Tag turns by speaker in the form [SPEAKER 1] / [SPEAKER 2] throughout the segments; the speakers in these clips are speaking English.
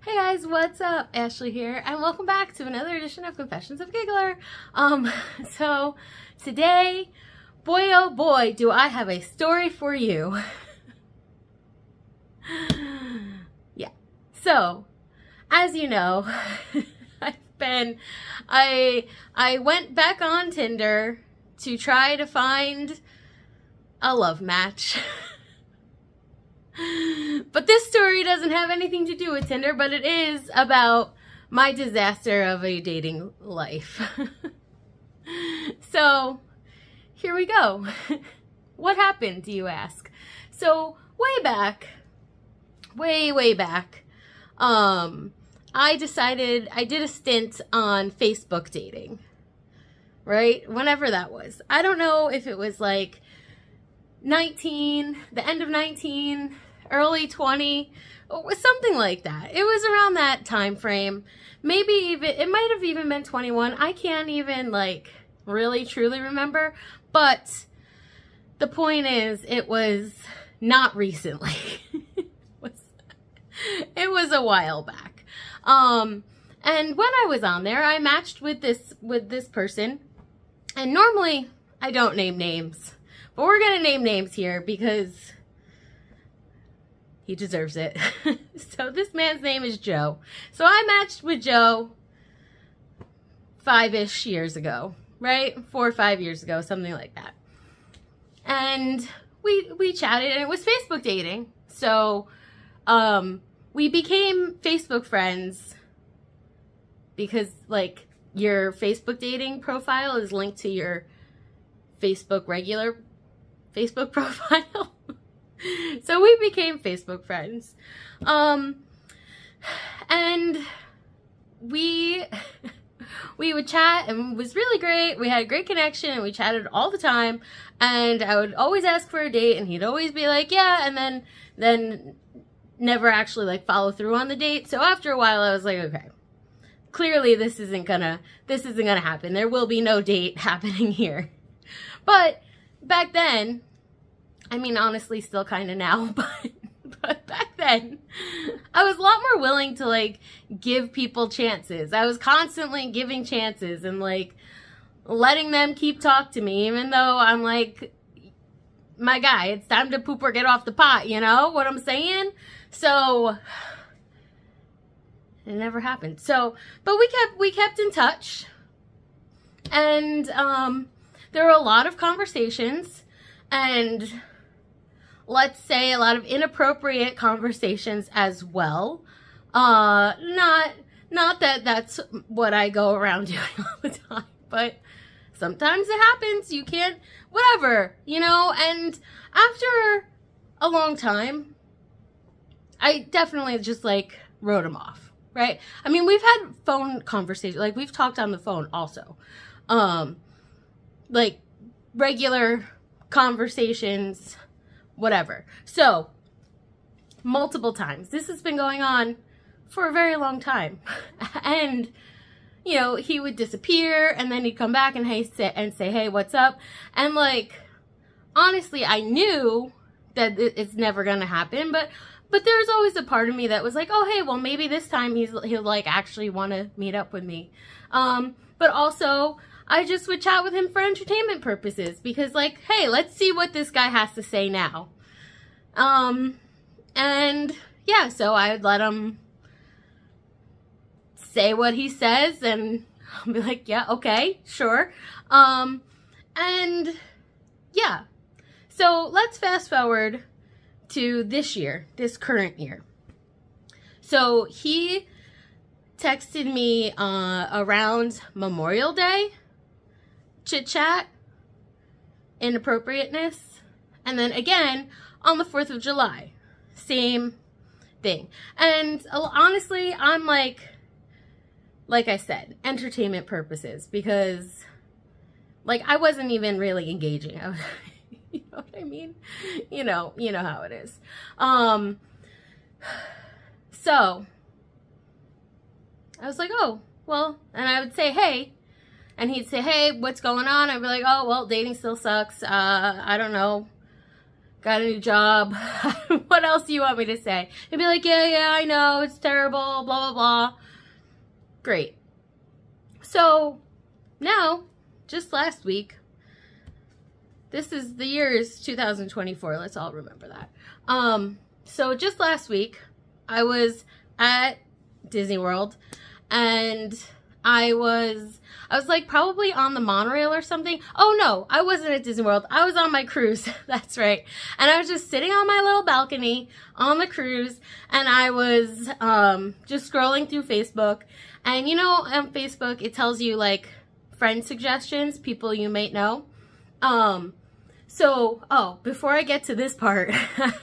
[SPEAKER 1] Hey guys, what's up? Ashley here, and welcome back to another edition of Confessions of Giggler. So today, boy oh boy, do I have a story for you. Yeah. So, as you know, I went back on Tinder to try to find a love match. But this story doesn't have anything to do with Tinder, but it is about my disaster of a dating life. So, here we go. What happened, do you ask? So, way back, I decided, I did a stint on Facebook dating, right? Whenever that was. I don't know if it was like 19, the end of 19, early 20, something like that. It was around that time frame. Maybe even, it might have even been 21. I can't even like really truly remember, but the point is it was not recently. It was a while back. And when I was on there, I matched with this person, and normally I don't name names, but we're gonna name names here because he deserves it. So this man's name is Joe. So I matched with Joe 5-ish years ago, right? 4 or 5 years ago, something like that. And we chatted, and it was Facebook dating. So we became Facebook friends because like your Facebook dating profile is linked to your regular Facebook profile. So we became Facebook friends. And we would chat, and it was really great. We had a great connection, and we chatted all the time. And I would always ask for a date, and he'd always be like, yeah, and then never actually like follow through on the date. So after a while I was like, okay, clearly this isn't gonna happen. There will be no date happening here. But back then, I mean, honestly, still kind of now, but back then, I was a lot more willing to, like, give people chances. I was constantly giving chances and, like, letting them keep talking to me, even though I'm like, my guy, it's time to poop or get off the pot, you know what I'm saying? So, it never happened. So, but we kept in touch, and there were a lot of conversations, and let's say a lot of inappropriate conversations as well. Not that that's what I go around doing all the time, but sometimes it happens. You can't, whatever, you know. And after a long time, I definitely just like wrote him off, right? I mean, we've had phone conversations, like we've talked on the phone also, like regular conversations, whatever. So, multiple times. This has been going on for a very long time. And, you know, he would disappear, and then he'd come back and say, hey, what's up? And, like, honestly, I knew that it's never gonna happen, but there's always a part of me that was like, oh, hey, well, maybe this time he'll like, actually want to meet up with me. But also, I just would chat with him for entertainment purposes because, like, hey, let's see what this guy has to say now. And yeah, so I would let him say what he says, and I'll be like, yeah, okay, sure. And yeah, so let's fast forward to this year, this current year. So he texted me around Memorial Day, chit chat, inappropriateness, and then again on the 4th of July, same thing. And honestly, I'm like I said, entertainment purposes, because like I wasn't even really engaging. I was, you know what I mean? You know how it is. So I was like, oh, well, and I would say, hey, and he'd say, hey, what's going on? I'd be like, oh, well, dating still sucks. I don't know. got a new job. What else do you want me to say? He'd be like, yeah, I know, it's terrible, blah, blah, blah. Great. So now, just last week, this is the year is 2024. Let's all remember that. So just last week, I was at Disney World, and I was like probably on the monorail or something. Oh no, I wasn't at Disney World. I was on my cruise. That's right. And I was just sitting on my little balcony on the cruise, and I was just scrolling through Facebook. And you know, on Facebook, it tells you like friend suggestions, people you might know. So, before I get to this part,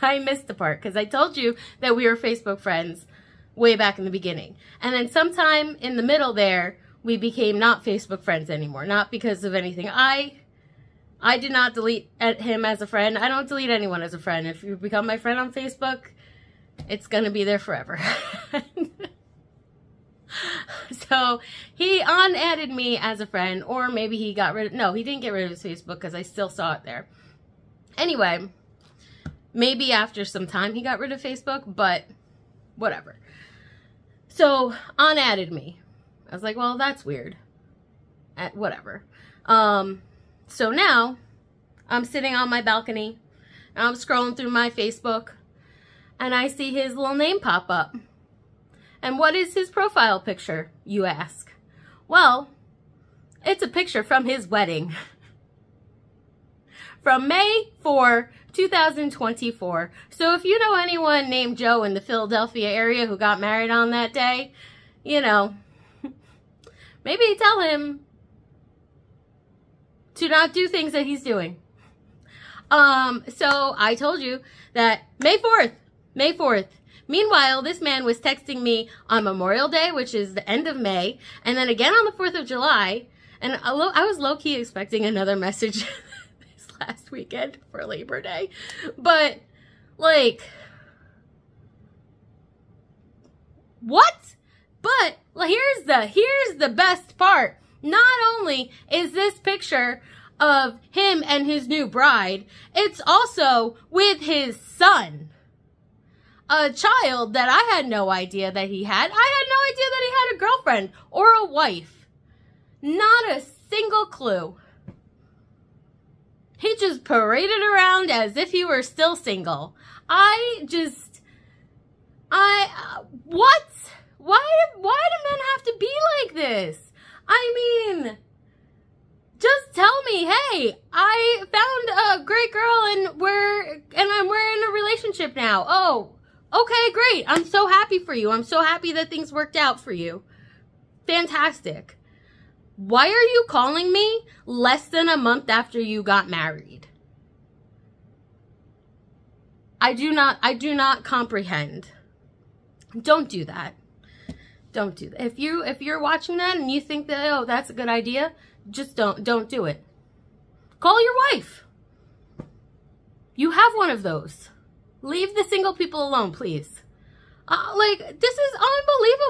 [SPEAKER 1] I missed the part because I told you that we were Facebook friends way back in the beginning. And then sometime in the middle there, we became not Facebook friends anymore. Not because of anything. I did not delete him as a friend. I don't delete anyone as a friend. If you become my friend on Facebook, it's going to be there forever. So he unadded me as a friend, or maybe he got rid of, no, he didn't get rid of his Facebook because I still saw it there. Anyway, maybe after some time he got rid of Facebook, but whatever. So unadded me. I was like, well, that's weird. Whatever. So now I'm sitting on my balcony and I'm scrolling through my Facebook and I see his little name pop up. And what is his profile picture, you ask? Well, it's a picture from his wedding. From May 4, 2024. So if you know anyone named Joe in the Philadelphia area who got married on that day, you know, maybe tell him to not do things that he's doing. So I told you that May 4th. Meanwhile, this man was texting me on Memorial Day, which is the end of May, and then again on the 4th of July, and I was low-key expecting another message this last weekend for Labor Day, but, like, what? But here's the best part. Not only is this picture of him and his new bride, it's also with his son. A child that I had no idea that he had. I had no idea that he had a girlfriend or a wife. Not a single clue. He just paraded around as if he were still single. What? Why do men have to be like this? I mean, just tell me, hey, I found a great girl and we're in a relationship now. Oh, okay, great. I'm so happy for you. I'm so happy that things worked out for you. Fantastic. Why are you calling me less than a month after you got married? I do not comprehend. Don't do that. Don't do that. If you're watching that and you think that, oh, that's a good idea, just don't do it. Call your wife. You have one of those. Leave the single people alone, please. Like, this is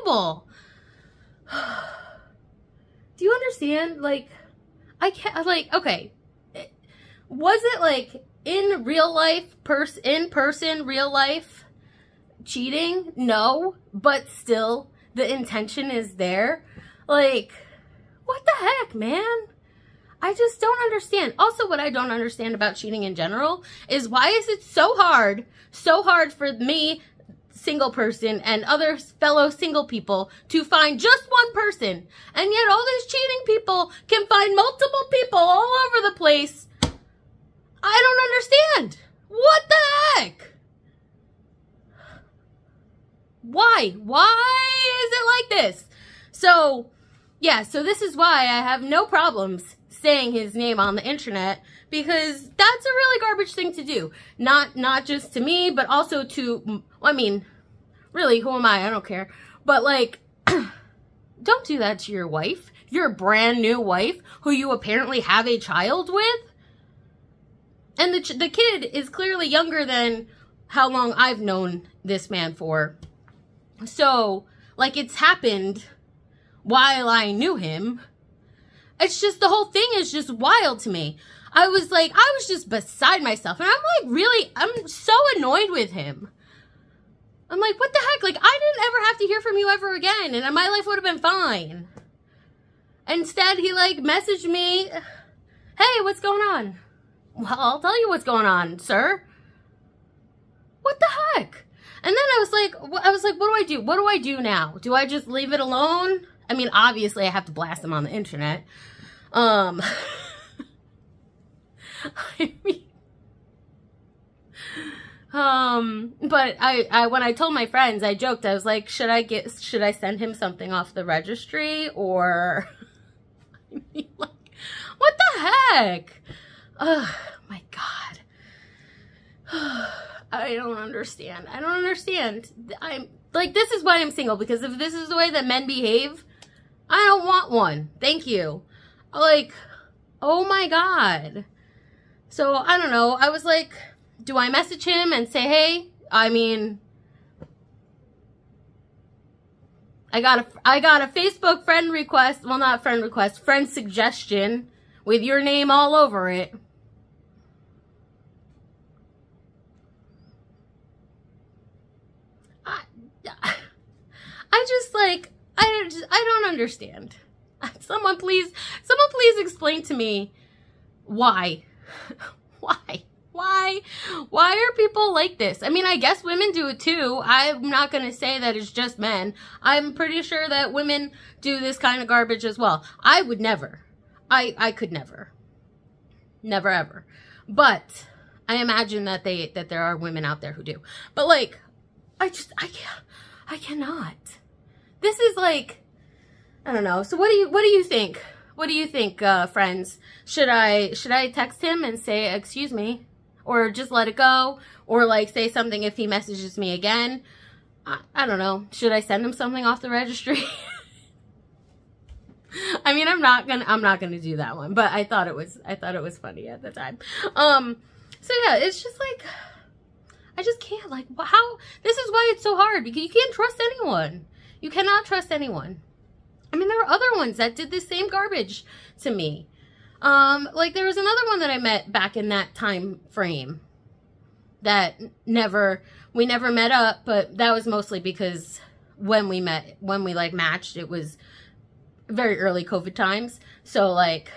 [SPEAKER 1] unbelievable. Do you understand? Like, I can't, like, okay. Was it, like, in real life, in person, real life, cheating? No, but still, the intention is there. Like, what the heck, man? I just don't understand. Also, what I don't understand about cheating in general is why is it so hard for me, single person, and other fellow single people to find just one person, and yet all these cheating people can find multiple people all over the place. I don't understand. What the heck? Why? Why is it like this? So, yeah, so this is why I have no problems saying his name on the internet, because that's a really garbage thing to do. Not just to me, but also to, I mean, really, who am I? I don't care. But, like, don't do that to your wife, your brand new wife, who you apparently have a child with. And the kid is clearly younger than how long I've known this man for. So, like, it's happened while I knew him. It's just, the whole thing is just wild to me. I was just beside myself. And I'm so annoyed with him. I'm like, what the heck? Like, I didn't ever have to hear from you ever again. And my life would have been fine. Instead, he, like, messaged me, hey, what's going on? Well, I'll tell you what's going on, sir. What the heck? And then I was like, what do I do? What do I do now? Do I just leave it alone? I mean, obviously, I have to blast him on the internet. I mean, but when I told my friends, I joked, I was like, should I send him something off the registry, or, I mean, like, what the heck? Oh my God. I don't understand. I don't understand. I'm like, this is why I'm single, because if this is the way that men behave, I don't want one. Thank you. Like, oh my God. So, I don't know. I was like, do I message him and say, hey, I mean, I got a Facebook friend request, well, not friend request, friend suggestion with your name all over it. I don't understand. Someone please explain to me why. Why are people like this? I mean, I guess women do it too. I'm not going to say that it's just men. I'm pretty sure that women do this kind of garbage as well. I would never. I could never. Never ever. But I imagine that there are women out there who do. But like, I cannot. This is like, I don't know. So what do you think? What do you think, friends? Should I text him and say, excuse me, or just let it go, or like say something if he messages me again? I don't know. Should I send him something off the registry? I mean, I'm not gonna do that one, but I thought it was funny at the time. So yeah, it's just like, I just can't, like, how, this is why it's so hard, because you can't trust anyone. You cannot trust anyone. I mean, there were other ones that did the same garbage to me. Like, there was another one that I met back in that time frame that we never met up, but that was mostly because when we like matched, it was very early COVID times. So like,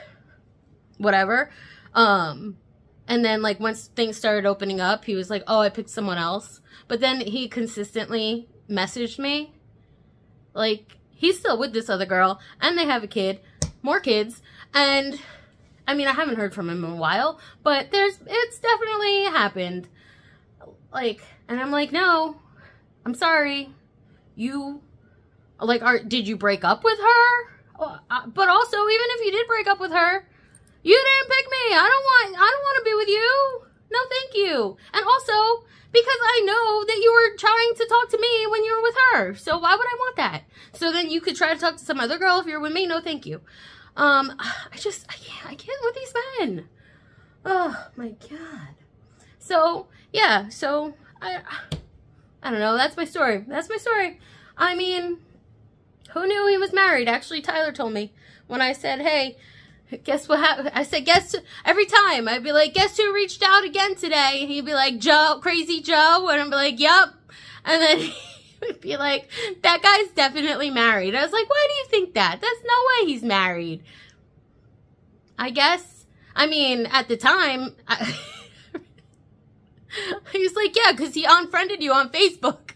[SPEAKER 1] whatever. And then like once things started opening up, he was like, oh, I picked someone else. But then he consistently messaged me. Like, he's still with this other girl, and they have a kid, more kids, and I mean, I haven't heard from him in a while, but it's definitely happened. Like, and I'm like, no, I'm sorry. You, like, did you break up with her? But also, even if you did break up with her, you didn't pick me. I don't want to be with you. No, thank you. And also, because I know that you were trying to talk to me when you were with her. So why would I want that? So then you could try to talk to some other girl if you're with me. No, thank you. I can't with these men. Oh my God. So yeah, so I don't know. That's my story. That's my story. I mean, who knew he was married? Actually, Tyler told me when I said, hey, guess what happened? I said, every time I'd be like, guess who reached out again today? And he'd be like, Joe, Crazy Joe. And I'd be like, yup. And then he would be like, that guy's definitely married. I was like, why do you think that? There's no way he's married. I guess, I mean, at the time, he was like, yeah, because he unfriended you on Facebook.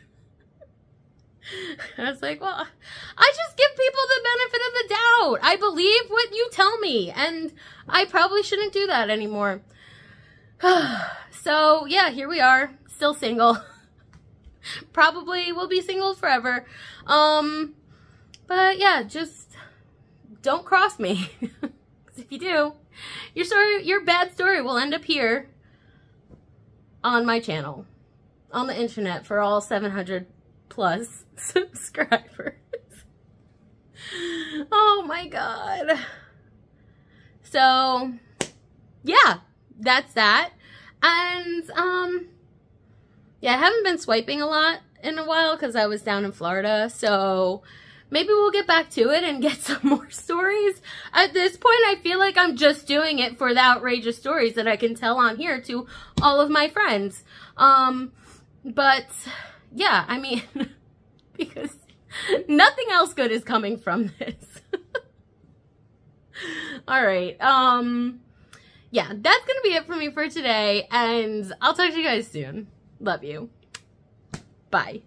[SPEAKER 1] I was like, well, I just give people the benefit of the doubt. I believe what you tell me, and I probably shouldn't do that anymore. So, yeah, here we are, still single. Probably will be single forever. But, yeah, just don't cross me. Because if you do, your bad story will end up here on my channel, on the internet, for all 700 plus subscribers. Oh my God. So yeah, that's that. And yeah, I haven't been swiping a lot in a while because I was down in Florida. So maybe we'll get back to it and get some more stories. At this point, I feel like I'm just doing it for the outrageous stories that I can tell on here to all of my friends. But yeah, I mean, because nothing else good is coming from this. All right. Yeah, that's gonna be it for me for today, and I'll talk to you guys soon. Love you. Bye.